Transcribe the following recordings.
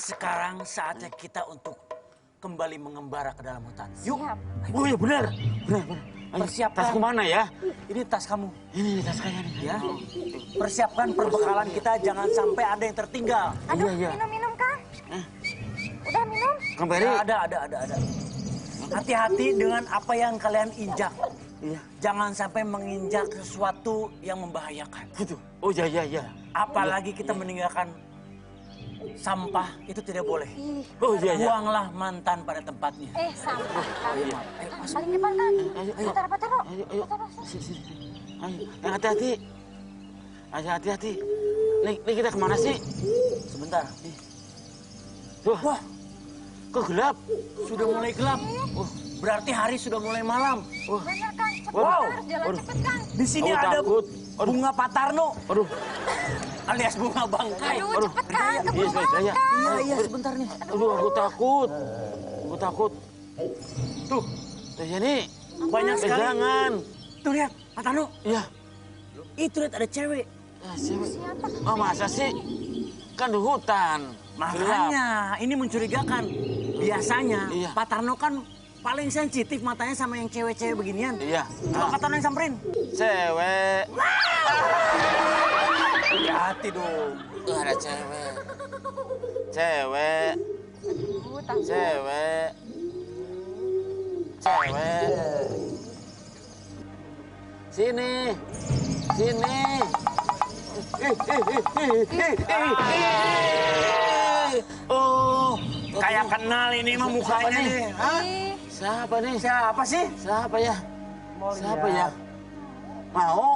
Sekarang saatnya kita untuk kembali mengembara ke dalam hutan. Yuk. Siap. Oh iya benar. Persiapkan. Tasku mana ya? Ini tas kamu. Ini tas saya nih. Ya. Persiapkan perbekalan kita, jangan sampai ada yang tertinggal. Aduh, Iya. minum, Kang. Udah minum? Kembali. Ya, ada. Hati-hati dengan apa yang kalian injak. Iya. Jangan sampai menginjak sesuatu yang membahayakan. Gitu. Oh iya. Apalagi kita meninggalkan sampah, itu tidak boleh. Oh iya. Buanglah mantan pada tempatnya. Sampah, Kang. Ayo, masuk. Paling depan, Kang. Ayo. Pataro. Ayo. Sini. Ayo. Hati-hati. Ayo hati-hati. Nih kita kemana sih? Sebentar. Wah, kok gelap? Sudah mulai gelap. Berarti hari sudah mulai malam. Bener, Kang. Cepet, Wow. harus jalan cepet, Kang. Di sini Aku ada takut. bunga patarno Aduh. alias bunga bangkai. Aduh, cepet, Kang. Keburu Iya, banget, saya. Kang. Iya, sebentar nih. Aduh, aku takut. Tuh ini Banyak sekali. jangan. Tuh lihat, patarno. Iya. Itu lihat ada cewek. Cewek. Siapa? Oh masa sih? Kan di hutan. Gelap. Makanya ini mencurigakan. Biasanya Iya. Pak Tarno kan paling sensitif matanya sama yang cewek-cewek beginian. Iya. Coba Pak Tarno yang samperin. Cewek. Hati-hati dong. Ada cewek. Cewek. Takut. Cewek. Sini. Oh, kayak kenal ini mah mukanya nih? nih. Hah? Siapa nih? Siapa sih? Siapa ya? Mau Siapa lihat. ya? Mau?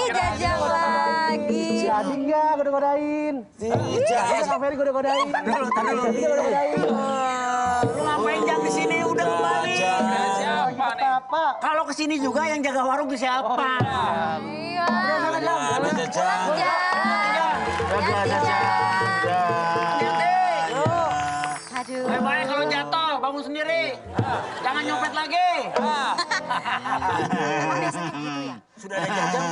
Jajan lagi. Si Adi enggak goda-godain. Si Kang Ferry goda-godain. Tahan dulu. Lu ngapain jam di sini? Udah kembali. Siapa nih? Apa? Kalau kesini juga yang jaga warung tuh siapa? Iya. Ada jajan. Ada jajan. Aduh. Baik-baik kalau jatuh, bangun sendiri. Jangan nyopet lagi. Emang biasanya gitu ya? Sudah ada jajan?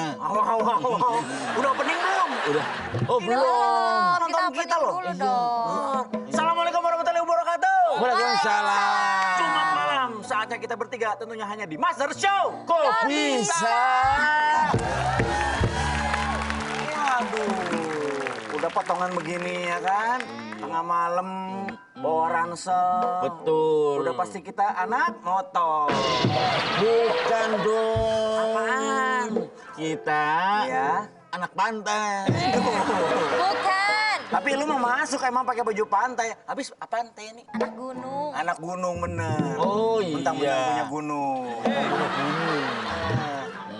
Udah opening belum? Udah. Oh belum. Nonton Kita kita loh. dulu dong. Assalamualaikum warahmatullahi wabarakatuh. Waalaikumsalam. Jumat malam, saatnya kita bertiga tentunya hanya di Master Show. Kok bisa? Waduh, udah potongan begini ya kan? Tengah malam, bawa ransel. Betul. Udah pasti kita anak motor. Bukan dong. Apaan? Kita Ya. anak pantai. Bukan. Tapi lu mau masuk emang pakai baju pantai. Habis apaan teh ini? Anak gunung. Anak gunung bener. Oh iya. Mentang-mentang punya gunung.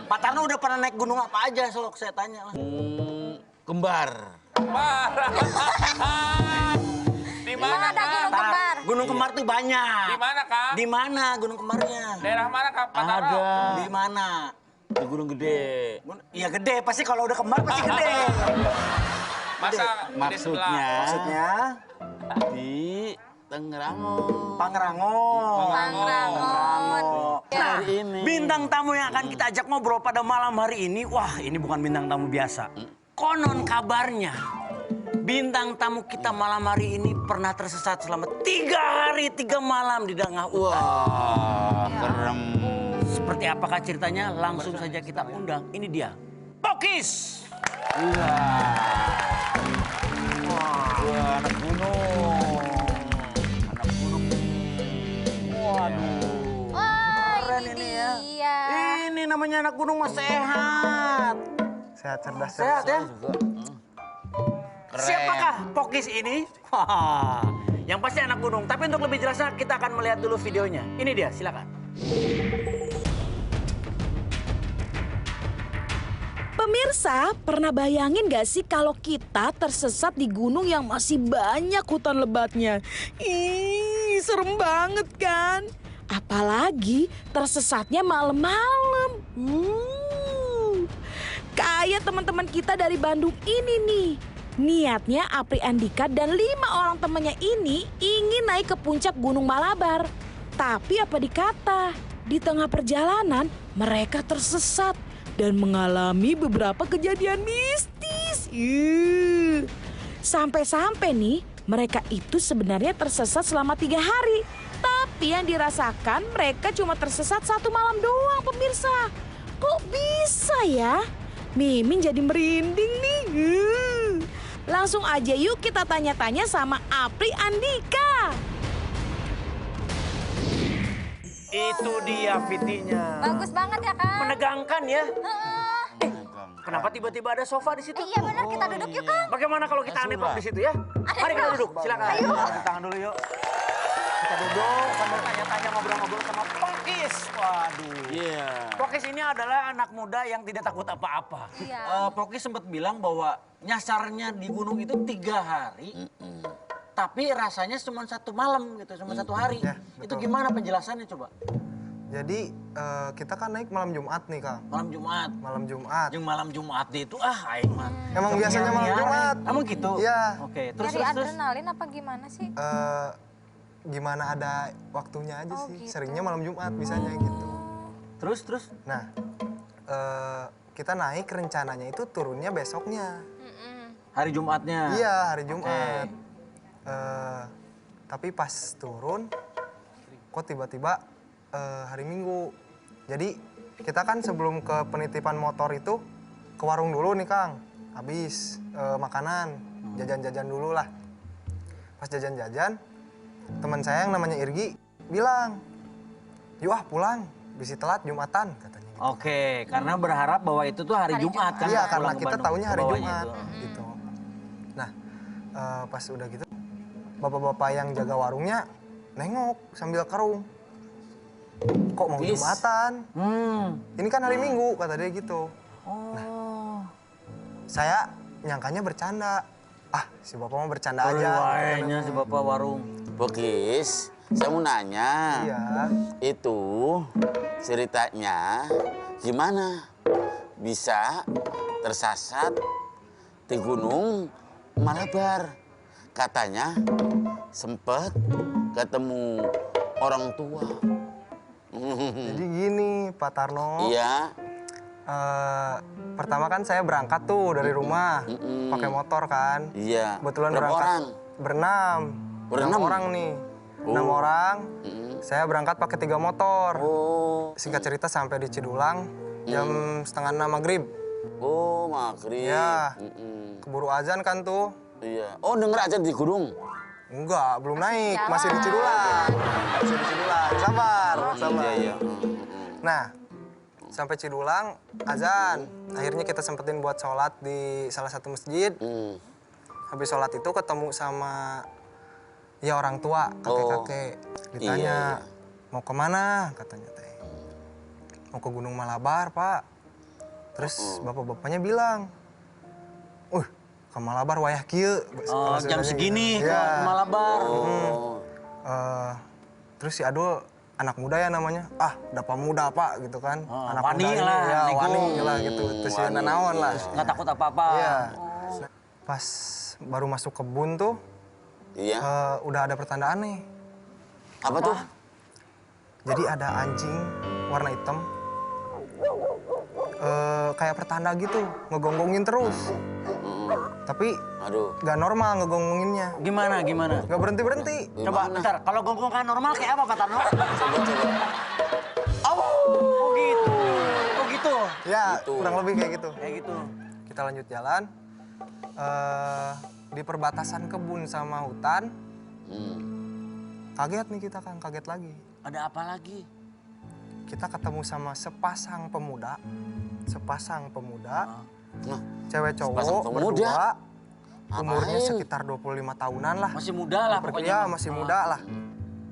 Pak Tarno udah pernah naik gunung apa aja, sok saya tanya lah. Kembar. Di Mana mana, ada Kang? gunung kembar? Gunung kembar tuh banyak. Di mana, Kang? Di mana gunung kembarnya? Daerah mana, Kang? Pataro? Ada. Di mana? Di Gunung Gede. Iya gede, pasti kalau udah kembar pasti gede. Masa di Maksudnya sebelah? Maksudnya di Tanggerang. Pangrango. Pangrangon. Nah, Hari ini. bintang tamu yang akan kita ajak ngobrol pada malam hari ini, wah ini bukan bintang tamu biasa. Konon kabarnya, bintang tamu kita malam hari ini pernah tersesat selama 3 hari 3 malam di tengah hutan. Wah, keren. Seperti apakah ceritanya? Langsung saja kita undang. Ini dia, Pokis. Iya. Wah, anak gunung. Anak gunung. Waduh. Wah, Keren ini ini ya. dia. Ini namanya anak gunung mah sehat. Sehat, cerdas, Sehat ya? Keren. Siapakah Pokis ini? Wah, yang pasti anak gunung. Tapi untuk lebih jelasnya kita akan melihat dulu videonya. Ini dia, silakan. Pemirsa, pernah bayangin gak sih kalau kita tersesat di gunung yang masih banyak hutan lebatnya? Ih, serem banget kan? Apalagi tersesatnya malam-malam. Kayak teman-teman kita dari Bandung ini nih. Niatnya Apri Andika dan 5 orang temannya ini ingin naik ke puncak Gunung Malabar. Tapi apa dikata? Di tengah perjalanan, mereka tersesat dan mengalami beberapa kejadian mistis. Sampai-sampai nih, mereka itu sebenarnya tersesat selama 3 hari. Tapi yang dirasakan mereka cuma tersesat 1 malam doang, pemirsa. Kok bisa ya? Mimin jadi merinding nih. Langsung aja yuk kita tanya-tanya sama Apri Andika. Itu dia Vitinya. Bagus banget ya, Kang. Menegangkan ya. Heeh. Kenapa tiba-tiba ada sofa di situ? Iya benar, kita duduk yuk, Kang. Bagaimana kalau kita aneh di situ ya? Mari kita duduk, silakan. Ayo. Angkat tangan dulu yuk. Kita duduk sambil tanya-tanya ngobrol-ngobrol sama Pokis. Waduh. Iya. Pokis ini adalah anak muda yang tidak takut apa-apa. Iya. Pokis sempat bilang bahwa nyasarnya di gunung itu 3 hari. Tapi rasanya cuma 1 malam gitu, cuma 1 hari. Ya, Itu betul. gimana penjelasannya coba? Jadi kita kan naik malam Jumat nih Kang. Malam Jumat. Malam Jumat. Yang malam Jumat itu aing mah. Emang biasanya malam Jumat. Emang gitu? Iya. Oke, terus Nyari terus. adrenalin apa gimana sih? Gimana ada waktunya aja Oh, sih. gitu. Seringnya malam Jumat bisanya gitu. Terus. Nah, kita naik rencananya itu turunnya besoknya. Hari Jumatnya. Iya, hari Jumat. Tapi pas turun, kok tiba-tiba hari Minggu. Jadi kita kan sebelum ke penitipan motor itu ke warung dulu nih Kang. Habis makanan, jajan-jajan dulu lah. Pas jajan-jajan, teman saya yang namanya Irgi bilang, "Yuk pulang, bisa telat Jumatan," katanya. Oke, karena berharap bahwa itu tuh hari Hari Jumat kan? Iya, pulang karena ke kita Bandung, taunya hari bawahnya Jumat itu. gitu. Nah, pas udah gitu, bapak-bapak yang jaga warungnya nengok sambil kerung. Kok mau Is. Jumatan? Ini kan hari Minggu, kata dia gitu. Oh. Saya nyangkanya bercanda. Ah, si bapak mau bercanda aja. Wainya si bapak warung. Bokis, saya mau nanya. Iya. Itu ceritanya gimana bisa tersasat di Gunung Malabar? Katanya sempet ketemu orang tua. Jadi gini, Pak Tarno. Iya. Pertama kan saya berangkat tuh dari rumah, pakai motor kan. Iya. Kebetulan Berapa berangkat orang? berenam. Berenam? 6 orang nih. Oh. 6 orang. Saya berangkat pakai 3 motor. Oh. Singkat cerita sampai di Cidulang jam setengah 6 maghrib. Oh, maghrib. Iya. Mm-mm. Keburu azan kan tuh. Iya. Oh, denger aja di gunung. Enggak, belum naik, jalan. masih di Cidulang. Masih di Cidulang. Sabar, sabar. Iya, iya. Nah, sampai Cidulang azan. Akhirnya kita sempetin buat sholat di salah satu masjid. Habis sholat itu ketemu sama ya orang tua, kakek-kakek. Ditanya, Iya. mau kemana? Katanya teh. Mau ke Gunung Malabar, Pak. Terus bapak-bapaknya bilang, ke Malabar wayah kieu. Oh, jam segini ke Iya. Malabar. Terus si Adul anak muda ya namanya. Ah, dapa muda Pak gitu kan. Oh, anak wani muda lah, ini, ya niku. wani lah gitu. Terus ya Wani. nanaon lah. Nggak takut apa-apa. Iya. Pas baru masuk kebun tuh Iya. udah ada pertanda aneh. Apa tuh? Jadi ada anjing warna hitam. Kayak pertanda gitu, ngegonggongin terus. Tapi Aduh. gak normal ngegongonginnya. Gimana? Gak berhenti-berhenti. Coba Gimana? bentar, kalau gonggongan normal kayak apa Pak Tarno? Coba. Oh gitu. Oh gitu. Ya, Gitu. kurang lebih kayak gitu. Kayak gitu. Kita lanjut jalan. Di perbatasan kebun sama hutan, kaget nih kita kan, kaget lagi. Ada apa lagi? Kita ketemu sama sepasang pemuda. Nah, Cewek sepasang cowok pemuda? berdua. Umurnya Ngapain? sekitar 25 tahunan lah. Masih muda lah pokoknya. Ya, masih muda lah.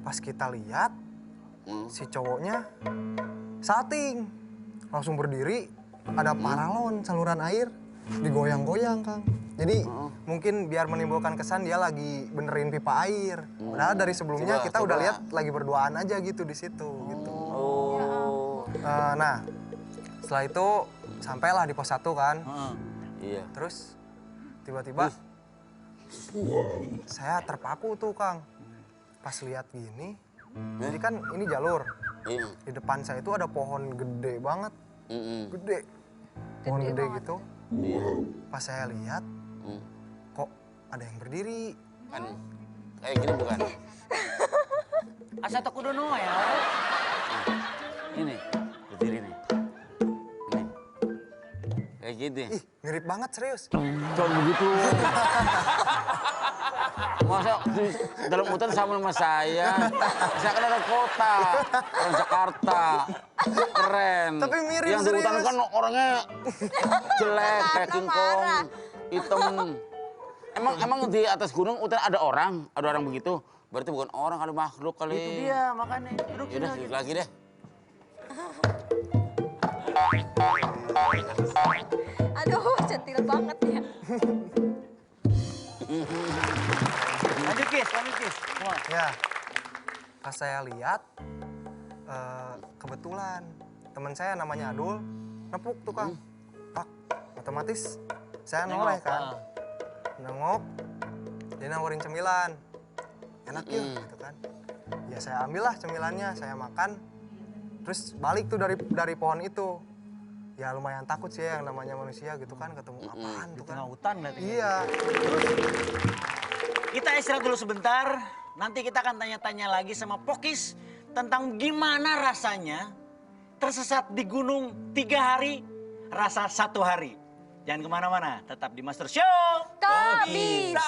Pas kita lihat, si cowoknya salting. Langsung berdiri, ada paralon saluran air, digoyang-goyang, Kang. Jadi mungkin biar menimbulkan kesan dia lagi benerin pipa air. Padahal dari sebelumnya kita udah lihat lagi berduaan aja gitu di situ gitu. Oh. Nah, setelah itu sampailah di pos 1 kan. Iya. Terus tiba-tiba saya terpaku tuh, Kang. Pas lihat gini, jadi kan ini jalur. Iya. Di depan saya itu ada pohon gede banget, Mm-mm. gede. Pohon Gede gede banget. gitu. Iya. Pas saya lihat, Mm. kok ada yang berdiri. Kan kayak gini bukan? Asa tak kudono ya. Ini, berdiri nih. Ini. Kayak gitu. Ih, mirip banget serius. Jangan begitu. Masa di dalam hutan sama saya? Saya kan ada kota, orang Jakarta, keren. Tapi mirip, Yang di hutan serius. kan orangnya jelek, kayak King Kong, hitam. Emang di atas gunung hutan ada orang begitu? Berarti bukan orang, ada makhluk kali. Itu dia makanya duduk sini Yaudah, lagi. duduk lagi deh. Aduh, centil banget ya. Lanjut Kis, lanjut Kis. Come on. Ya, pas saya lihat, kebetulan teman saya namanya Adul, nepuk tuh Kang. Pak, otomatis saya noleh kan. Nengok, dia nawarin cemilan. Enak yuk, gitu kan. Ya saya ambillah cemilannya, saya makan. Terus balik tuh dari pohon itu. Ya lumayan takut sih ya yang namanya manusia gitu kan, ketemu apaan Di tuh tengah kan. hutan berarti. Iya, Kita istirahat dulu sebentar. Nanti kita akan tanya-tanya lagi sama Pokis tentang gimana rasanya tersesat di gunung 3 hari, rasa 1 hari. Jangan kemana-mana, tetap di Master Show. Kok bisa?